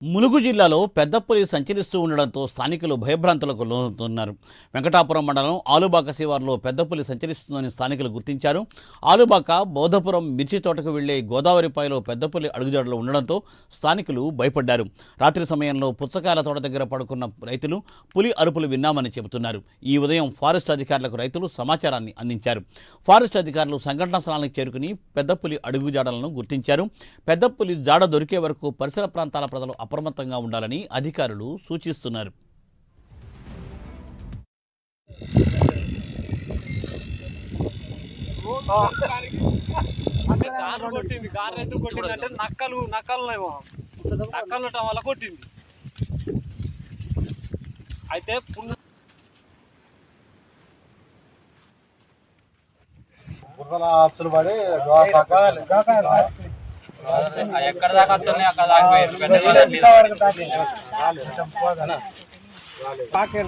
ములుగు జిల్లాలో పెద్ద పులి సంచరిస్తూ ఉండడంతో స్థానికులు భయభ్రాంతులకు లోనవుతున్నారు. వెంకటాపురం మండలం ఆలుబాక శివారులో పెద్ద పులి సంచరిస్తుందని స్థానికులు గుర్తించారు. ఆలుబాక బోధపురం మిర్చి తోటకు వెళ్లే గోదావరిపాయలో పెద్ద పులి అడుగుజాడలు ఉండడంతో స్థానికులు భయపడ్డారు. రాత్రి సమయంలో పుచ్చకాయల తోట దగ్గర పడుకున్న రైతులు పులి అరుపులు విన్నామని చెబుతున్నారు. ఈ ఉదయం ఫారెస్ట్ అధికారులకు రైతులు సమాచారాన్ని అందించారు. ఫారెస్ట్ అధికారులు సంఘటనా స్థలానికి చేరుకుని పెద్ద పులి అడుగుజాడలను గుర్తించారు. పెద్ద పులి జాడ దొరికే వరకు పరిసర ప్రాంతాల ప్రజలు అప్రమత్తంగా ఉండాలని అధికారులు సూచిస్తున్నారు. నక్కలు వల్ల కొట్టింది. అయితే ఎక్కడ దాకా వస్తున్నాయి అక్కడ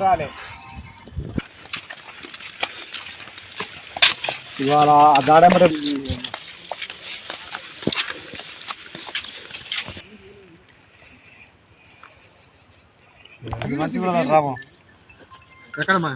రాలే. ఇవాళ ఆ దాడ మరి మంచి కూడా రాము ఎక్కడమ్మా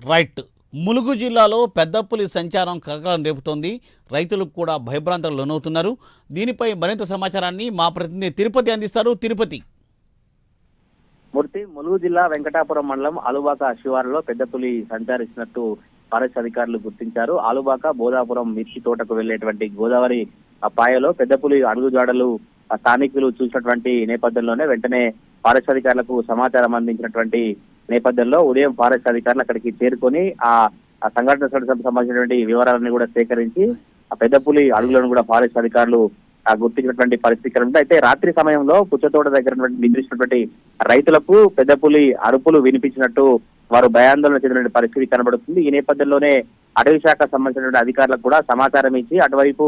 రైట్. ములుగు జిల్లాలో పెద్ద పులి సంచారం కలకలం రేపుతోంది. రైతులకు కూడా భయభ్రాంతులు లోనవుతున్నారు. దీనిపై మరింత సమాచారాన్ని మా ప్రతినిధి తిరుపతి అందిస్తారు. తిరుపతి. మూర్తి, ములుగు జిల్లా వెంకటాపురం మండలం ఆలుబాక శివారులో పెద్ద పులి సంచరిస్తున్నట్టు ఫారెస్ట్ అధికారులు గుర్తించారు. ఆలుబాక బోధాపురం మిర్చి తోటకు వెళ్లేటువంటి గోదావరి పాయలో పెద్ద పులి అడుగుజాడలు స్థానికులు చూసినటువంటి నేపథ్యంలోనే వెంటనే ఫారెస్ట్ అధికారులకు సమాచారం అందించినటువంటి నేపథ్యంలో ఉదయం ఫారెస్ట్ అధికారులు అక్కడికి చేరుకొని ఆ సంఘటన సంబంధించినటువంటి వివరాలను కూడా సేకరించి ఆ పెద్ద పులి అడుగులను కూడా ఫారెస్ట్ అధికారులు గుర్తించినటువంటి పరిస్థితి కనుక అయితే రాత్రి సమయంలో పుచ్చతోట దగ్గర నిద్రించినటువంటి రైతులకు పెద్ద పులి అరుపులు వినిపించినట్టు వారు భయాందోళన చెందిన పరిస్థితి కనబడుతుంది. ఈ నేపథ్యంలోనే అటవీ శాఖ సంబంధించినటువంటి అధికారులకు కూడా సమాచారం ఇచ్చి అటువైపు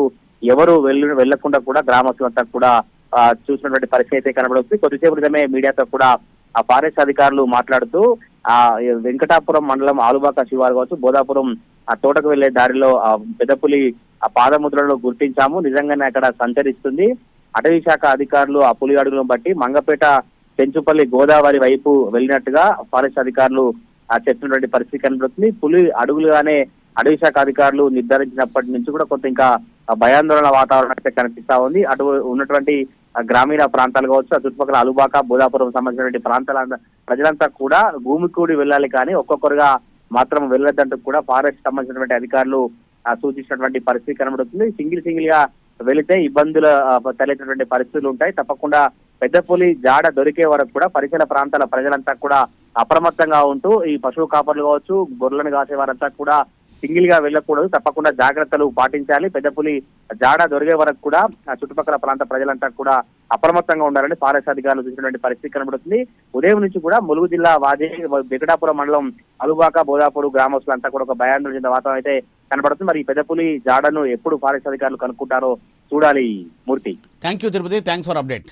ఎవరు వెళ్లకుండా కూడా గ్రామస్తులంతా కూడా చూసినటువంటి పరిస్థితి అయితే కనబడుతుంది. కొద్దిసేపు క్రితమే మీడియాతో కూడా ఆ ఫారెస్ట్ అధికారులు మాట్లాడుతూ ఆ వెంకటాపురం మండలం ఆలుబాక శివారు కావచ్చు, బోధాపురం ఆ తోటకు వెళ్లే దారిలో ఆ పెద్ద పులి ఆ పాదముద్రలను గుర్తించాము, నిజంగానే అక్కడ సంచరిస్తుంది. అటవీ శాఖ అధికారులు ఆ పులి అడుగులను బట్టి మంగపేట పెంచుపల్లి గోదావరి వైపు వెళ్ళినట్టుగా ఫారెస్ట్ అధికారులు చెప్పినటువంటి పరిస్థితి కనబడుతుంది. పులి అడుగులుగానే అటవీ శాఖ అధికారులు నిర్ధారించినప్పటి నుంచి కూడా కొంత ఇంకా భయాందోళన వాతావరణం అయితే కనిపిస్తా ఉంది. అటు ఉన్నటువంటి గ్రామీణ ప్రాంతాలు కావచ్చు, ఆ చుట్టుపక్కల అలుబాక బోధాపురం సంబంధించినటువంటి ప్రాంతాల ప్రజలంతా కూడా భూమి కూడి వెళ్ళాలి, కానీ ఒక్కొక్కరుగా మాత్రం వెళ్ళొద్దంటూ కూడా ఫారెస్ట్ సంబంధించినటువంటి అధికారులు సూచించినటువంటి పరిస్థితి కనబడుతుంది. సింగిల్ గా వెళితే ఇబ్బందులు తలెత్తినటువంటి పరిస్థితులు ఉంటాయి. తప్పకుండా పెద్ద పులి జాడ దొరికే వరకు కూడా పరిసర ప్రాంతాల ప్రజలంతా కూడా అప్రమత్తంగా ఉంటూ ఈ పశువు కాపర్లు కావచ్చు, గొర్రెలను కాసే వారంతా కూడా సింగిల్ గా వెళ్ళకూడదు, తప్పకుండా జాగ్రత్తలు పాటించాలి. పెద్ద పులి జాడ దొరికే వరకు కూడా చుట్టుపక్కల ప్రాంత ప్రజలంతా కూడా అప్రమత్తంగా ఉండాలని ఫారెస్ట్ అధికారులు చూసినటువంటి పరిస్థితి కనబడుతుంది. ఉదయం నుంచి కూడా ములుగు జిల్లా వెంకటాపురం మండలం అలుబాక బోధాపూర్ గ్రామస్తులంతా కూడా ఒక భయాందోళన చెందిన వాతావరణం అయితే కనబడుతుంది. మరి ఈ పెద్ద పులి జాడను ఎప్పుడు ఫారెస్ట్ అధికారులు కనుక్కుంటారో చూడాలి. Murthy. Thank you Tirupati. Thanks for update.